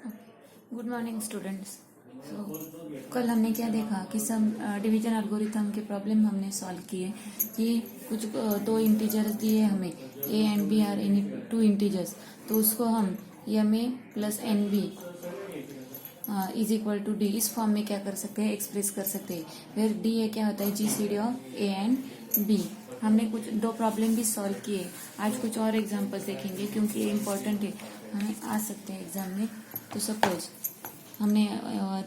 Good morning students. कल हमने क्या देखा कि सम डिवीजन एल्गोरिथम के प्रॉब्लम हमने सॉल्व किए कि कुछ दो इंटीजर्स दिए हमें a and b are in two integers, तो उसको हम m a plus n b is equal to d इस फॉर्म में क्या कर सकते हैं, एक्सप्रेस कर सकते हैं। फिर डी ए क्या होता है, G C D of A and B. हमने कुछ दो प्रॉब्लम भी सॉल्व किए। आज कुछ और एग्जांपल्स देखेंगे क्योंकि ये इम्पोर्टेंट है, हमें आ सकते हैं एग्जाम में। तो सपोज हमने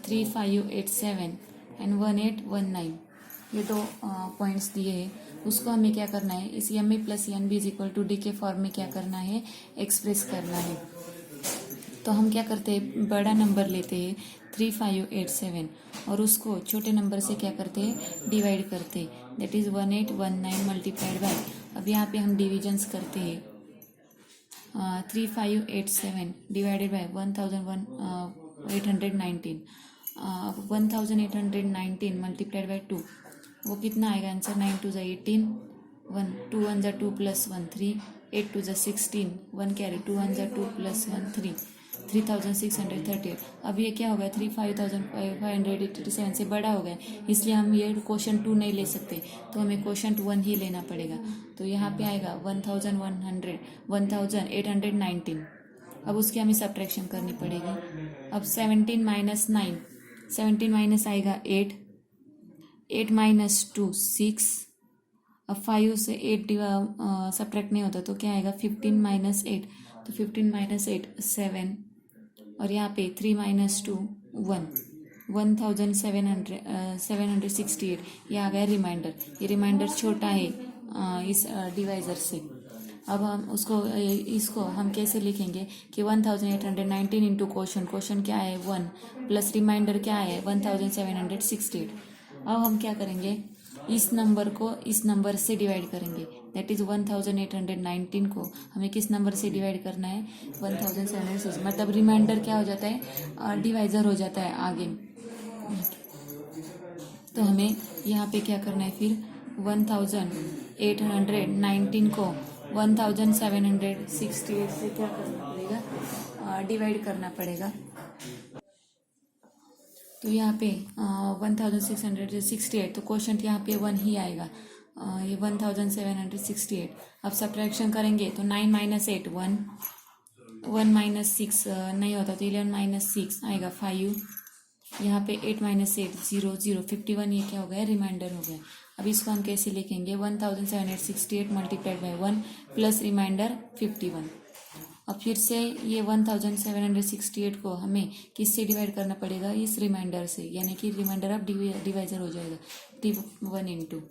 3587 एंड 1819 ये दो पॉइंट्स दिए हैं, उसको हमें क्या करना है, इस m a plus n b is equal to d के फॉर्म में क्या करना है, एक्सप्रेस करना है। तो हम क्या करते हैं, बड़ा नंबर लेते हैं 3587 और उसको छोटे नंबर से क्या करते हैं, डिवाइड करते हैं। दैट इज 1819 मल्टीप्लाइड बाय, अब यहाँ पे हम डिविजन्स करते हैं। 3587 डिवाइडेड बाय 1819, 1819 मल्टीप्लाइड बाय 2, वो कितना आएगा आंसर, 9 2 18, 1 2 1 2 प्लस 1 3, 8 2 16, 1 कैरी 2 1 2 प्लस 1 3, 3638। अब ये क्या हो गया, 3587 से बड़ा हो गया, इसलिए हम ये क्वेश्चन 2 नहीं ले सकते, तो हमें क्वेश्चन 1 ही लेना पड़ेगा। तो यहाँ पे आएगा 1819। अब उसकी हमें सब्ट्रैक्शन करनी पड़ेगी। अब 17 माइनस 9, 17 माइनस आएगा 8, 8 माइनस 2 6। अब 5 से 8 सब्ट्रैक्ट नहीं होता तो क्या आएगा, 15 माइनस 8, तो 15 माइनस 8 7, और यहाँ पे 3 माइनस 2 1, 1768 ये आ गया रिमाइंडर। ये रिमाइंडर छोटा है इस डिवाइजर से। अब हम इसको हम कैसे लिखेंगे कि 1819 इंटू क्वेश्चन क्या है 1 प्लस रिमाइंडर क्या है 1768। अब हम क्या करेंगे, इस नंबर को इस नंबर से डिवाइड करेंगे। दैट इज 1819 को हमें किस नंबर से डिवाइड करना है, 1706, मतलब रिमाइंडर क्या हो जाता है, डिवाइजर हो जाता है आगे। तो हमें यहाँ पे क्या करना है, फिर 1819 को 1768 से क्या करना पड़ेगा, डिवाइड करना पड़ेगा। तो यहाँ पे 1668, तो क्वेश्चन यहाँ पे 1 ही आएगा, ये 1768। अब सब्ट्रैक्शन करेंगे तो 9 माइनस 8 1, 1 माइनस 6 नहीं होता तो 11 माइनस 6 आएगा 5, यहाँ पे 8 माइनस 8 0 0, 51 ये क्या हो गया, रिमाइंडर हो गया। अब इसको हम कैसे लिखेंगे, 1768 मल्टीप्लाइड बाई 1 प्लस रिमाइंडर 51। अब फिर से ये 1768 को हमें किससे डिवाइड करना पड़ेगा, इस रिमाइंडर से, यानी कि रिमाइंडर अब डिवाइजर हो जाएगा D1 इंटू।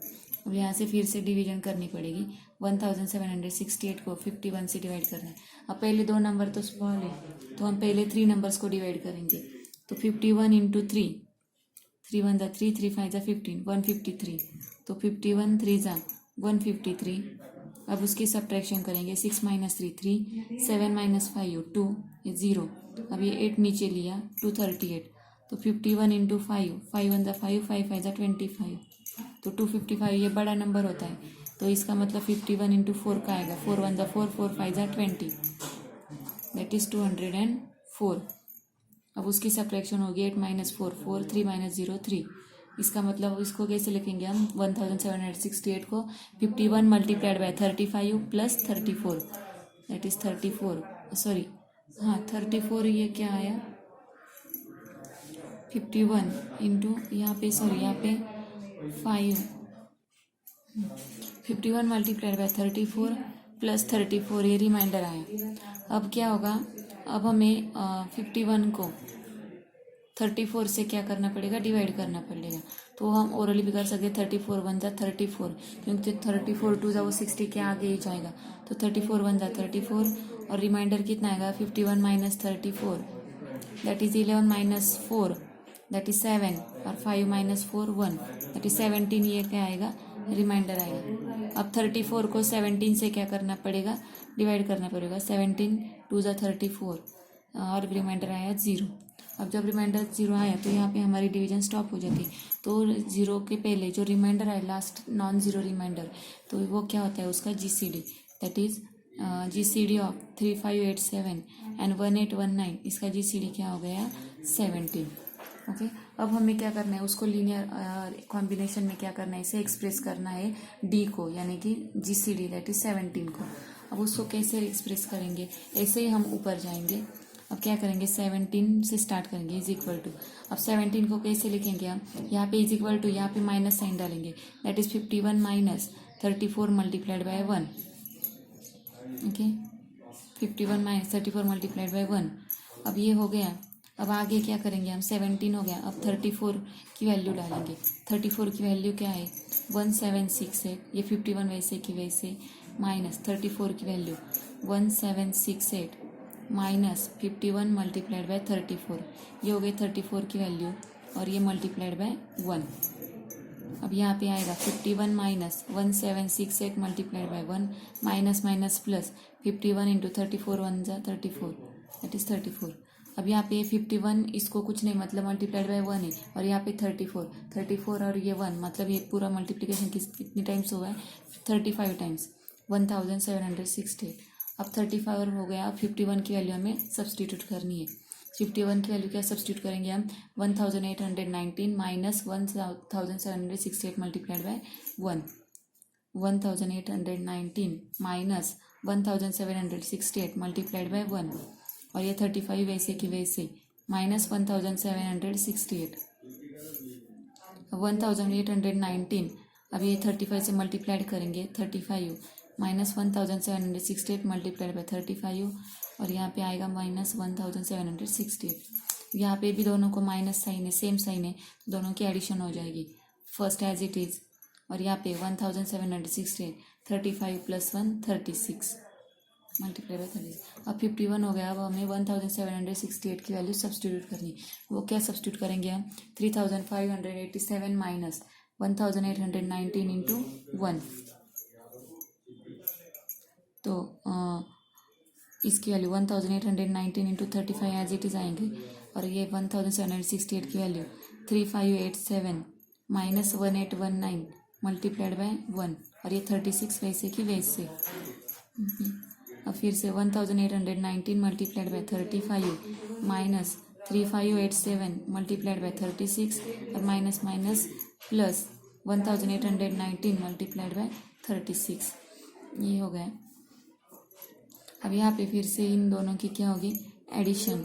अब यहाँ से फिर से डिवीजन करनी पड़ेगी, 1768 को 51 से डिवाइड करना है। अब पहले दो नंबर तो स्मॉल है, तो हम पहले 3 नंबर्स को डिवाइड करेंगे। तो 51 इंटू 3, 3 1 जा 3, 3 5 जा 15, 153, तो 51 3 जा 153। अब उसकी सब्ट्रैक्शन करेंगे, 6 माइनस 3 3, 7 माइनस 5 2, ये 0। अब ये 8 नीचे लिया, 238, तो 51 इंटू 5, 5 1 जा 5, 5 5 जा 25, तो 255 ये बड़ा नंबर होता है, तो इसका मतलब 51 इंटू 4 का आएगा, 4 1 जा 4, 4 5 जा 20, दैट इज 204। अब उसकी सब्ट्रैक्शन होगी 8 माइनस 4 4, 3 माइनस 0 3। इसका मतलब इसको कैसे लिखेंगे हम, 1768 को 51 multiplied by 35 plus 34, that is 34, sorry हाँ 34, ये क्या आया 51 इंटू यहाँ पे 5, 51 मल्टीप्लाइड बाय 34 प्लस 34, ये रिमाइंडर आया। अब क्या होगा, अब हमें 51 को 34 से क्या करना पड़ेगा, डिवाइड करना पड़ेगा। तो हम ओरली भी कर सकते, 34 1 जा 34, क्योंकि 34 2 जा वो 60 के आगे ही जाएगा, तो 34 1 जा 34, और रिमाइंडर कितना आएगा 51 minus 34, that is 11 minus 4, that is 7, और 5 माइनस 4 1, दैट इज 17, ये क्या आएगा, रिमाइंडर आएगा। अब 34 को 17 से क्या करना पड़ेगा, डिवाइड करना पड़ेगा, 17 2 जा 34, और रिमाइंडर आया 0। अब जब रिमाइंडर 0 आया तो यहाँ पे हमारी डिवीजन स्टॉप हो जाती है। तो 0 के पहले जो रिमाइंडर आए, लास्ट नॉन ज़ीरो रिमाइंडर, तो वो क्या होता है उसका GCD, that is GCD of 3587 and 1819, इसका GCD क्या हो गया 17। ओके, अब हमें क्या करना है, उसको लीनियर कॉम्बिनेशन में क्या करना है, इसे एक्सप्रेस करना है डी को, यानी कि GCD दैट इज 17 को। अब उसको कैसे एक्सप्रेस करेंगे, ऐसे ही हम ऊपर जाएंगे। अब क्या करेंगे, 17 से स्टार्ट करेंगे, इज इक्वल टू। अब 17 को कैसे लिखेंगे हम, यहाँ पे इज इक्वल टू, यहाँ पे माइनस साइन डालेंगे, that is 51 minus 34 multiplied by 1। Okay, 51 minus 34 multiplied by 1। अब ये हो गया। अब आगे क्या करेंगे हम, 17 हो गया, अब 34 की वैल्यू डालेंगे। 34 की वैल्यू क्या है 1768, ये 51 वैसे की वैसे, माइनस 34 की वैल्यू 1768 माइनस 51 मल्टीप्लाइड बाय 34, ये हो गई 34 की वैल्यू, और ये मल्टीप्लाइड बाय 1। अब यहाँ पे आएगा 51 minus 1768 multiplied by 1, minus minus plus 51 into 34 1 जा 34, दैट इज 34। अब यहाँ पे 51 इसको कुछ नहीं, मतलब मल्टीप्लाइड बाय 1 है, और यहाँ पे 34 और ये 1, मतलब ये पूरा मल्टीप्लिकेशन कितनी टाइम्स हुआ है 35 टाइम्स, 1768। अब 35 हो गया। अब 51 की वैल्यू हमें सब्सटीट्यूट करनी है। 51 की वैल्यू क्या सब्सटीट्यूट करेंगे हम, 1819 minus 1768 multiplied by 1, 1819 minus 1768 multiplied by 1, और ये 35 वैसे की वैसे, माइनस 1768। 1819, अब ये 35 से मल्टीप्लाइड करेंगे, 35 माइनस 1768 मल्टीप्लाइड बाय 35, और यहाँ पे आएगा माइनस 1768। यहाँ पे भी दोनों को माइनस साइन है, सेम साइन है, तो दोनों की एडिशन हो जाएगी फर्स्ट एज इट इज। और यहाँ पे 1768, 35 प्लस 1 36 मल्टीप्लाई बाय 36। अब 51 हो गया। अब हमें 1768 की वैल्यू सब्सटीट्यूट करनी, वो क्या सब्सटीट्यूट करेंगे हम, 3587 माइनस 1819 इंटू 1, तो इसकी value 1819 into 35 as it is आएंगे, और ये 1768 की वैल्यू 3587 माइनस 1819 मल्टीप्लाइड बाय 1, और ये 36 वैसे की वैसे। अब फिर से 1819 multiplied by 35 minus 3587 multiplied by 36, और minus minus plus 1819 multiplied by 36, ये हो गया। अब यहाँ पे फिर से इन दोनों की क्या होगी एडिशन,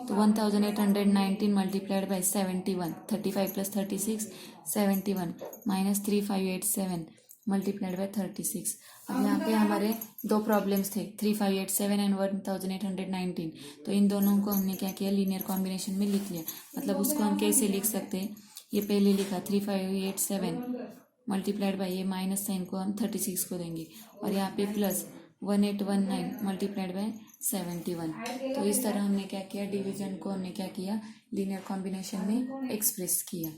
तो 1819 multiplied by 71, 35 plus 36 71 minus 3587 multiplied by 36। अब यहाँ पे हमारे दो प्रॉब्लम्स थे, 3587 एंड 1819, तो इन दोनों को हमने क्या किया लीनियर कॉम्बिनेशन में लिख लिया। मतलब उसको हम कैसे लिख सकते हैं, ये पहले लिखा 3587 मल्टीप्लाइड बाय, ये माइनस साइन को हम 36 को देंगे, और यहाँ पे प्लस 1819 मल्टीप्लाइड बाय 71। तो इस तरह हमने क्या किया, डिवीजन को हमने क्या किया लीनियर कॉम्बिनेशन में एक्सप्रेस किया।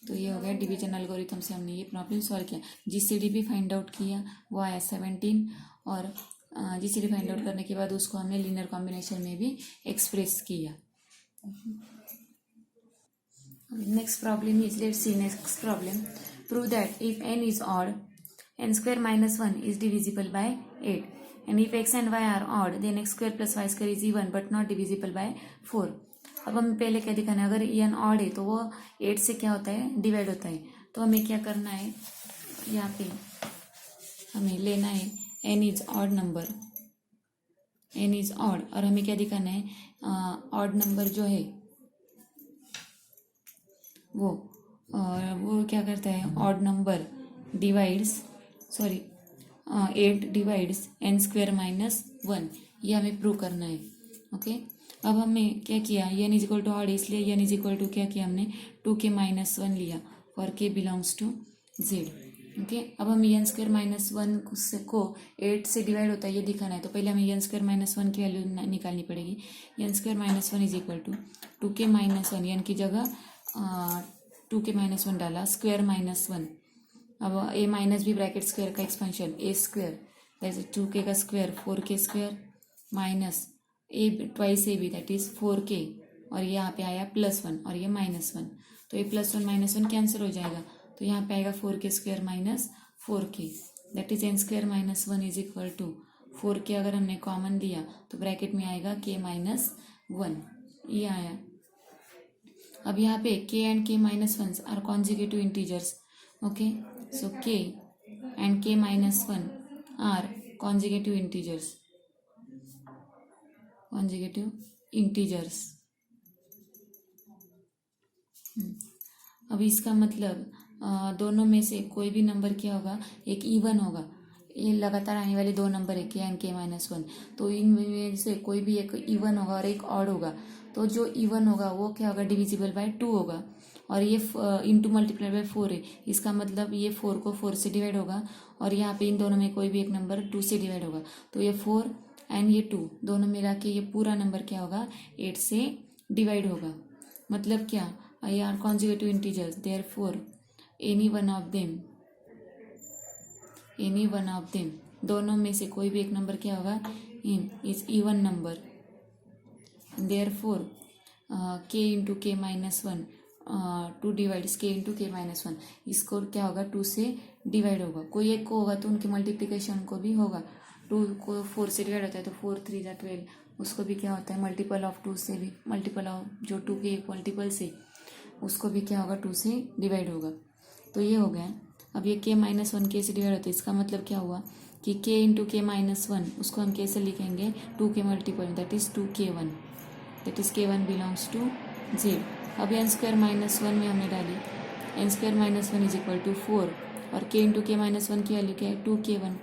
तो ये हो गया डिवीजन एल्गोरिथम से हमने ये प्रॉब्लम सॉल्व किया। GCD भी फाइंड आउट किया, वो आया 17, और GCD फाइंड आउट करने के बाद उसको हमने लीनियर कॉम्बिनेशन में भी एक्सप्रेस किया। Next problem is, let's see next problem, prove that if n is odd, n square minus 1 is divisible by 8, and if x and y are odd, then x square plus y square is even but not divisible by 4। अब हमें पहले क्या दिखाना है, अगर n odd है तो वो 8 से क्या होता है डिवाइड होता है। तो हमें क्या करना है, यहाँ पे हमें लेना है n is odd number, n is odd, और हमें क्या दिखाना है odd नंबर जो है वो क्या करता है, odd number divides 8 divides n square minus 1, ये हमें प्रूव करना है। ओके, अब हमें क्या किया, n is equal to odd, इसलिए n इज इक्वल टू क्या किया हमने 2k माइनस 1 लिया for k belongs to z। Okay, अब हमें n स्क्वायर माइनस 1 को 8 से डिवाइड होता है ये दिखाना है, तो पहले हमें n स्क्वायर माइनस 1 की वैल्यू निकालनी पड़ेगी। n square minus 1 is equal to 2k minus 1, n की जगह 2k माइनस 1 डाला, स्क्वायर माइनस 1, अब a माइनस भी ब्रैकेट स्क्वायर का expansion a square, that is 2k का square 4k square minus a twice a भी दैट इज 4k, और ये यहाँ पे आया प्लस 1 और ये माइनस 1, तो ये प्लस 1 माइनस 1 कैंसिल हो जाएगा, तो यहाँ पे आएगा 4k square minus 4k, that is n square minus 1 is equal to 4 के अगर हमने कॉमन लिया तो ब्रैकेट में आएगा k माइनस 1, ये आया। अब यहाँ पे k and k minus 1 are consecutive integers. Okay, so k and k minus 1 are consecutive integers, consecutive integers. अब इसका मतलब दोनों में से कोई भी नंबर क्या होगा, एक इवन होगा। ये लगातार आने वाले दो नंबर है k एंड k माइनस 1, तो इनमें से कोई भी एक इवन होगा और एक ऑड होगा। तो जो इवन होगा वो क्या होगा, डिविजिबल बाय 2 होगा। और ये इंटू मल्टीप्लाई बाय 4 है, इसका मतलब ये 4 को 4 से डिवाइड होगा, और यहाँ पे इन दोनों में कोई भी एक नंबर 2 से डिवाइड होगा। तो ये 4 एंड ये 2 दोनों मिला के ये पूरा नंबर क्या होगा, 8 से डिवाइड होगा। मतलब क्या, ये are consecutive integers, therefore any one of them, दोनों में से कोई भी एक नंबर क्या होगा, is even number. Therefore k into k minus 1, 2 divides k into k minus 1, इसको क्या होगा, 2 से डिवाइड होगा। कोई एक को होगा तो उनके मल्टीप्लिकेशन को भी होगा। 2 को 4 से डिवाइड होता है तो 4 3 जा 12, उसको भी क्या होता है, मल्टीपल ऑफ 2 से भी, मल्टीपल ऑफ जो 2 के एक मल्टीपल से, उसको भी क्या होगा, 2 से डिवाइड होगा। तो ये हो गया। अब ये k माइनस 1 k से डिवाइड होता है, इसका मतलब क्या हुआ कि k इंटू के माइनस 1, उसको हम कैसे लिखेंगे, 2 के multiple, that is 2k1, that is k1 belongs to z। अब n स्क्वायर माइनस 1 में हमने डाली, n square minus 1 is equal to 4, और k इंटू के माइनस 1 की वैल्यू क्या है, 2k1,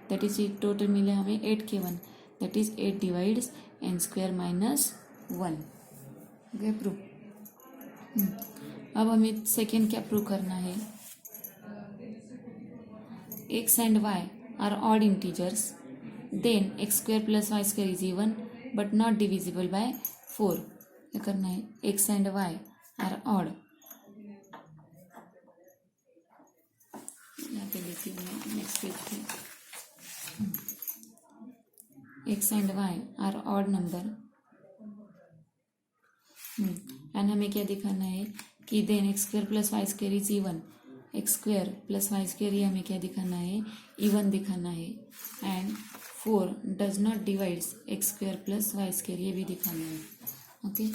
दैट इज टोटल मिले हमें 8k1, that is 8 divides n square minus 1। Okay, prove. अब हमें सेकेंड क्या प्रूव करना है, x and y are odd integers, then x square plus Y square is even but not divisible by 4। क्या करना है, x and y are odd, यहाँ पे लिखी हुई है नेक्स्ट पेज पे, x and y are odd number, and हमें क्या दिखाना है कि then x square plus Y square is even, x square plus Y square ये हमें क्या दिखाना है, इवन दिखाना है। And 4 does not divides x square plus Y square, ये भी दिखाना है। ओके,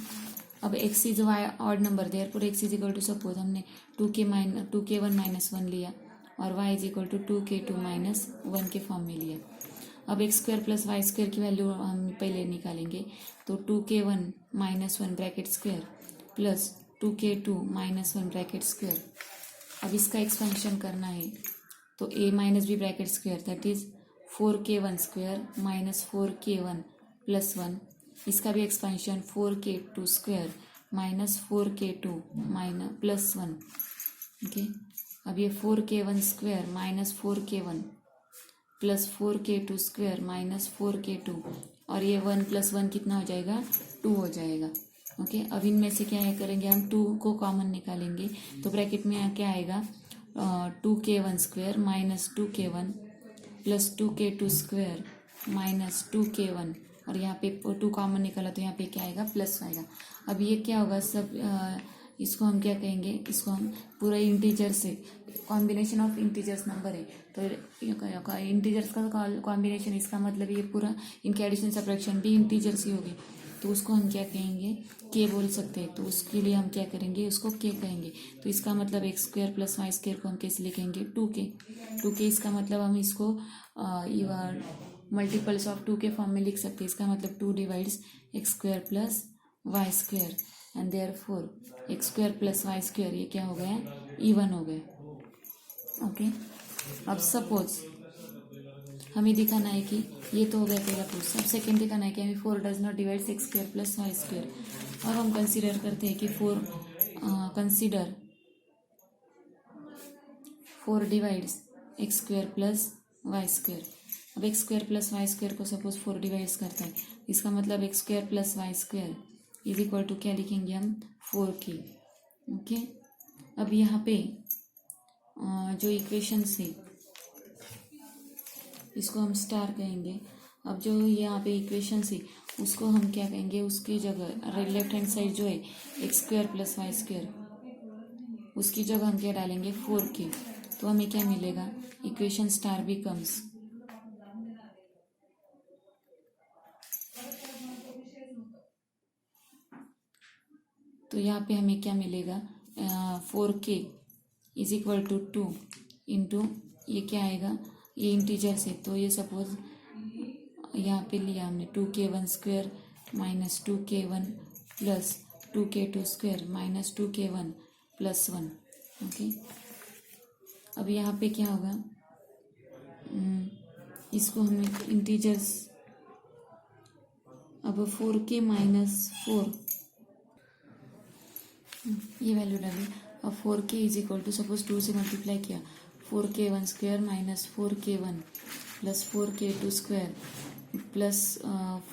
अब x is y odd number, therefore x is equal to, suppose हमने 2k1 माइनस 1 लिया और y is equal to 2k2 minus 1 के फॉर्म में लिया। अब x square plus Y square की वैल्यू हम पहले निकालेंगे, तो 2k1 minus 1 bracket square plus 2k2 minus 1 bracket square. अब इसका एक्सपेंशन करना है तो a minus b bracket square, that is 4k1 square minus 4k1 plus 1, इसका भी expansion 4k2 square minus 4k2 minus plus 1। Okay, अब ये 4k1 square minus 4k1 plus 4k2 square minus 4k2, और ये 1 प्लस 1 कितना हो जाएगा, 2 हो जाएगा। ओके, अब इनमें से क्या है करेंगे, हम 2 को कॉमन निकालेंगे, तो ब्रैकेट में क्या आएगा, 2k1 square minus 2k1 plus 2k2 square minus 2k1, और यहाँ पे 2 कॉमन निकाला तो यहाँ पे क्या आएगा, प्लस आएगा। अब ये क्या होगा, सब इसको हम क्या कहेंगे, इसको हम पूरा इंटीजर से, कॉम्बिनेशन ऑफ इंटीजर्स नंबर है, तो इंटीजर्स का कॉम्बिनेशन, इसका मतलब ये पूरा इनके एडिशन सब्ट्रैक्शन भी इंटीजर्स ही होगी, तो उसको हम क्या कहेंगे, के बोल सकते हैं। तो उसके लिए हम क्या करेंगे, उसको के कहेंगे। तो इसका मतलब x square plus Y square को हम कैसे लिखेंगे, 2k। इसका मतलब हम इसको मल्टीपल्स ऑफ 2 के फॉर्म में लिख सकते हैं। इसका मतलब 2 divides x square plus Y square, and therefore x square plus Y square ये क्या हो गया, इवन हो गया। ओके, अब सपोज हमें दिखाना है कि ये तो हो गया पहला प्रूफ। अब सेकेंड दिखाना है कि हमें 4 does not divide X square plus Y square, और हम कंसीडर करते हैं कि 4 divides x square plus Y square. अब x square plus Y square को सपोज 4 डिवाइड्स करता है, इसका मतलब x square plus Y square is equal to क्या लिखेंगे हम, 4k। ओके, अब यहाँ पे जो इक्वेशन है इसको हम स्टार कहेंगे। अब जो यहाँ पे इक्वेशन है उसको हम क्या कहेंगे, उसकी जगह लेफ्ट हैंड साइड जो है x square plus Y square, उसकी जगह हम क्या डालेंगे, 4k। तो हमें क्या मिलेगा, इक्वेशन स्टार बिकम्स तो यहाँ पे हमें क्या मिलेगा, 4k is equal to 2 into ये क्या आएगा, ये इंटीजर्स है तो ये सपोज यहाँ पे लिया हमने 2k1 square minus 2k1 plus 2k2 square minus 2k1 plus 1। Okay, अब यहाँ पे क्या होगा, इसको हमें इंटीजर्स, अब 4k माइनस 4 ये वैल्यू डाली। अब 4k is equal to suppose 2 से मल्टीप्लाई किया, 4k1 square minus 4k1 plus 4k2 square plus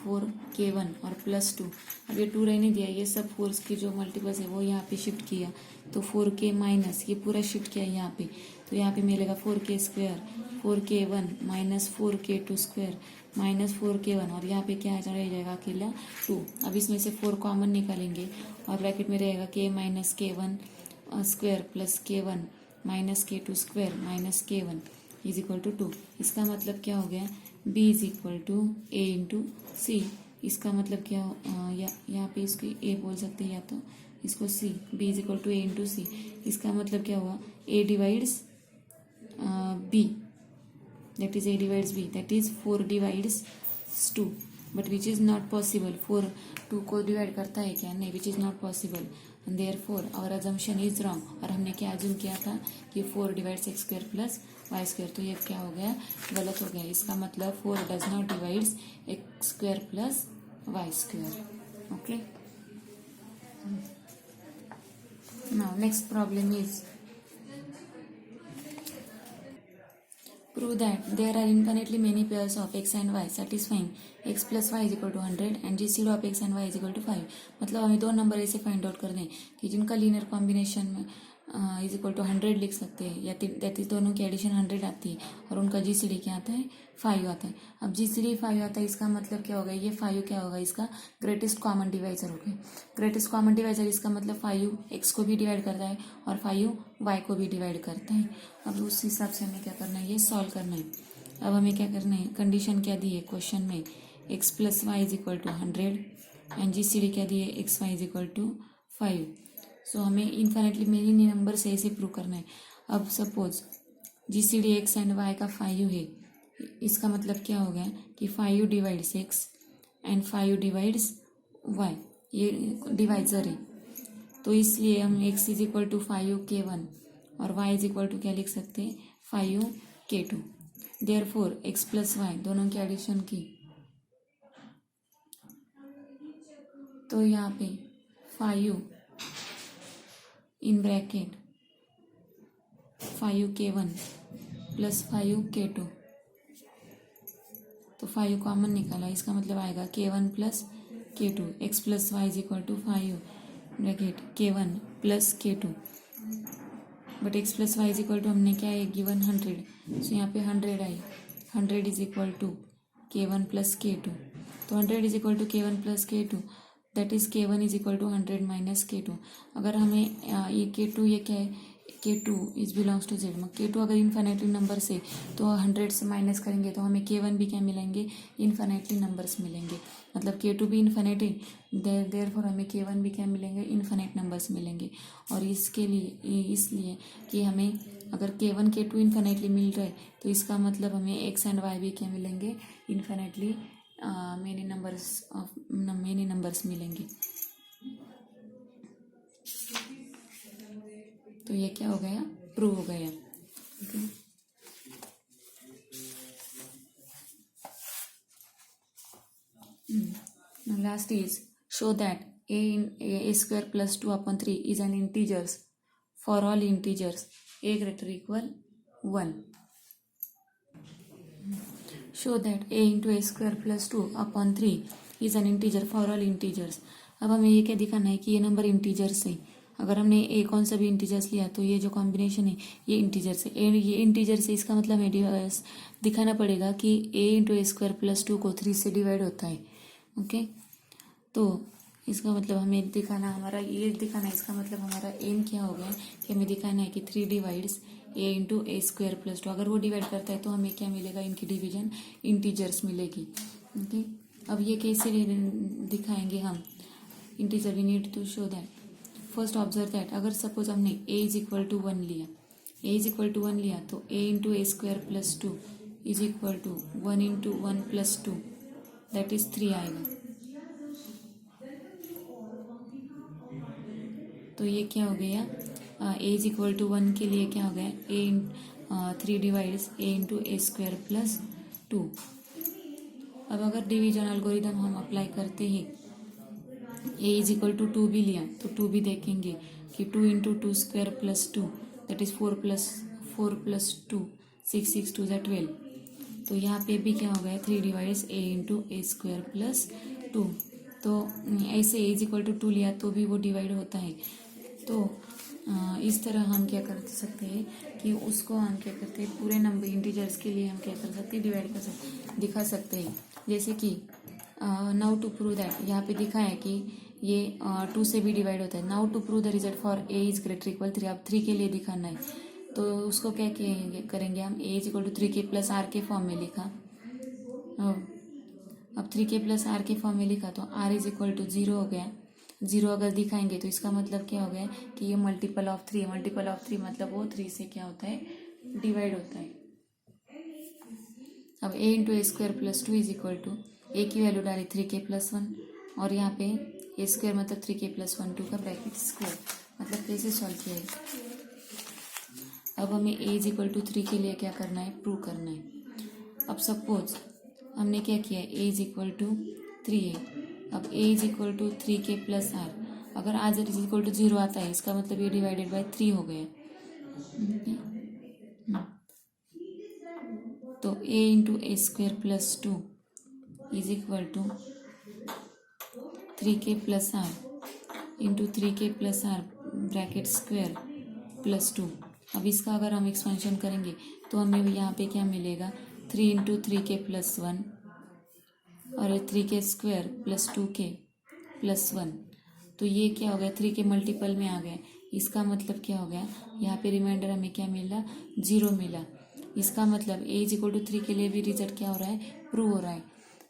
4k1 और प्लस 2। अब ये 2 रहने दिया, ये सब फोर्स की जो मल्टीपल्स है वो यहाँ पे शिफ्ट किया, तो 4k माइनस ये पूरा शिफ्ट किया यहाँ पे, तो यहाँ पे मिलेगा 4k square 4k1 minus 4k2 square minus 4k1 और यहाँ पे क्या रह जाएगा अकेला 2। अब इसमें से 4 कॉमन निकालेंगे और ब्रैकेट में रहेगा k minus k1 square plus k1 minus k2 square minus k1 is equal to 2। इसका मतलब क्या हो गया, b is equal to a into C. इसका मतलब क्या यहाँ पे इसको a बोल सकते हैं या तो इसको c, b is equal to a into C. इसका मतलब क्या हुआ, a divides b, that is a divides b, that is 4 divides 2, but which is not possible। 4 2 को डिवाइड करता है क्या, नहीं, which is not possible and therefore our assumption is wrong। और हमने क्या अज्यूम किया था कि 4 divides x square plus Y square, तो ये क्या हो गया, गलत हो गया। इसका मतलब 4 does not divides x square plus Y square. Okay, now next problem is prove that there are infinitely many pairs of x and y satisfying x plus y is equal to 100 and GCD of x and y is equal to 5। मतलब हमें दो number ऐसे find out करने कि जिनका linear combination में is equal to 100 लिख सकते हैं, या दैट इज दोनों की एडिशन 100 आती है और उनका GCD क्या आता है, 5 आता है। अब GCD 5 आता है, इसका मतलब क्या होगा, ये 5 क्या होगा, इसका ग्रेटेस्ट कॉमन डिवाइजर होगा। ग्रेटेस्ट कॉमन डिवाइजर इसका मतलब 5 x को भी डिवाइड करता है और 5 y को भी डिवाइड करता है। अब उस हिसाब से हमें क्या करना है, ये सॉल्व करना है। अब हमें क्या करना है, कंडीशन क्या दी है क्वेश्चन में, x plus y is equal to 100 and GCD क्या दी है, x y is equal to 5। So हमें इन्फिनेटली मेनी नंबर से ऐसे प्रूव करना है। अब suppose GCD x and y का 5 है, इसका मतलब क्या हो गया कि 5 divides x and 5 divides y, ये डिवाइजर है, तो इसलिए हम x is equal to 5k1 और y इज इक्वल टू क्या लिख सकते हैं, 5k2। Therefore x plus Y दोनों की एडिशन की, तो यहाँ पे 5 in bracket 5k1 plus 5k2, तो 5 कॉमन निकाला, इसका मतलब आएगा k1 plus k2, x plus y is equal to 5 bracket k1 plus k2, but x plus y is equal to हमने क्या है गिवन 100, सो यहाँ पे 100 आई, 100 is equal to k1 plus k2, तो 100 is equal to k1 plus k2, that is k1 is equal to 100 minus k2। अगर हमें ये k2 ये क्या है, k2 is belongs to z, k2 अगर इन्फिनेटली नंबर्स है तो 100 से माइनस करेंगे तो हमें k1 भी क्या मिलेंगे, इन्फिनेटली नंबर्स मिलेंगे। मतलब k2 भी इन्फिनेट है, देयरफॉर हमें k1 भी क्या मिलेंगे, इन्फिनेट नंबर्स मिलेंगे। और इसके लिए इसलिए कि हमें अगर k1 k2 इन्फिनेटली मिल रहे तो इसका मतलब हमें x एंड y भी क्या मिलेंगे, इन्फिनेटली मेनी नंबर्स मिलेंगे। तो ये क्या हो गया, प्रूव हो गया। Last is show that a square plus 2/3 is an integers for all integers a greater equal 1। show that a into a square plus 2/3 is an integer for all integers। अब हमें ये क्या दिखाना है कि ये नंबर इंटीजर्स है। अगर हमने ए कौन सा भी इंटीजर्स लिया तो ये जो कॉम्बिनेशन है ये इंटीजर्स है, ये इंटीजर्स है, इसका मतलब हमें दिखाना पड़ेगा कि a into a square plus 2 को 3 से डिवाइड होता है। ओके, तो इसका मतलब हमें दिखाना, हमारा ये दिखाना है, इसका मतलब हमारा एम क्या हो गया कि हमें दिखाना है कि 3 divides a into a square plus 2, अगर वो डिवाइड करता है तो हमें क्या मिलेगा, इनकी डिवीजन इंटीजर्स मिलेगी। ओके, अब ये कैसे दिखाएंगे हम integer, we need to show that first observe that अगर सपोज हमने a इज इक्वल टू 1 लिया, a इज इक्वल टू 1 लिया तो a into a square plus 2 is equal to 1 into 1 plus 2 that is 3 आएगा। तो ये क्या हो गया, a इज इक्वल टू 1 के लिए क्या हो गया, a 3 divides a into a square plus 2। अब अगर डिवीजन एल्गोरिदम हम अप्लाई करते हैं, a इज इक्वल टू 2 भी लिया तो 2 भी देखेंगे कि 2 into 2 square plus 2 that is 4 plus 2 6 6 2 ज़ा 12। तो यहाँ पे भी क्या हो गया, 3 divides a into a square plus 2। तो ऐसे a इज इक्वल टू 2 लिया तो भी वो डिवाइड होता है। तो इस तरह हम क्या कर सकते हैं कि उसको हम क्या करते हैं, पूरे नंबर इंटीजर्स के लिए हम क्या कर सकते हैं, डिवाइड कर सकते, दिखा सकते हैं। जैसे कि नाउ टू प्रूव दैट, यहाँ पे दिखा है कि ये 2 से भी डिवाइड होता है। Now to prove the result for a is greater equal 3, अब 3 के लिए दिखाना है तो उसको क्या करेंगे हम, a is equal to 3k plus r के फॉर्म में लिखा। अब 3k प्लस आर के फॉर्म में लिखा तो r इज इक्वल टू 0 हो गया। 0 अगर दिखाएंगे तो इसका मतलब क्या हो गया कि ये मल्टीपल ऑफ 3, मल्टीपल ऑफ 3 मतलब वो 3 से क्या होता है, डिवाइड होता है। अब a into a square plus 2 is equal to, a की वैल्यू डाली 3k प्लस 1 और यहाँ पे ए स्क्वायर मतलब 3k प्लस 1 2 का ब्रैकेट स्क्वायर, मतलब कैसे सॉल्व किया है। अब हमें a इज इक्वल टू 3 के लिए क्या करना है, प्रूव करना है। अब सपोज हमने क्या किया, a इज इक्वल टू 3 है। अब a is equal to 3k plus r, अगर r इज इक्वल टू 0 आता है इसका मतलब ये डिवाइडेड बाय 3 हो गया। तो a into a square plus 2 is equal to 3k plus r into 3k plus r bracket square plus 2। अब इसका अगर हम एक्सपेंशन करेंगे तो हमें यहाँ पे क्या मिलेगा, 3 इंटू 3k प्लस 1 और 3k square plus 2k plus 1। तो ये क्या हो गया, 3k मल्टीपल में आ गया। इसका मतलब क्या हो गया, यहाँ पे रिमाइंडर हमें क्या मिला, 0 मिला। इसका मतलब a इज इक्वल टू 3 के लिए भी रिजल्ट क्या हो रहा है, प्रूव हो रहा है।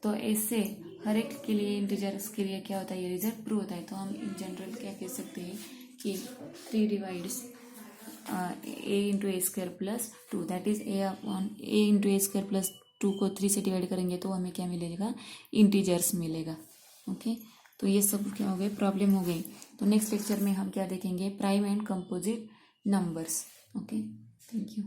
तो ऐसे हर एक के लिए इंटीजर्स के लिए क्या होता है, ये रिजल्ट प्रूव होता है। तो हम इन जनरल क्या कह सकते हैं कि 3 divides a into a square plus 2 that is a into a square plus 2 को 3 से डिवाइड करेंगे तो हमें क्या मिलेगा, इंटीजर्स मिलेगा। ओके, तो ये सब क्या हो गए, प्रॉब्लम हो गई। तो नेक्स्ट लेक्चर में हम क्या देखेंगे, prime and composite numbers. Okay, thank you.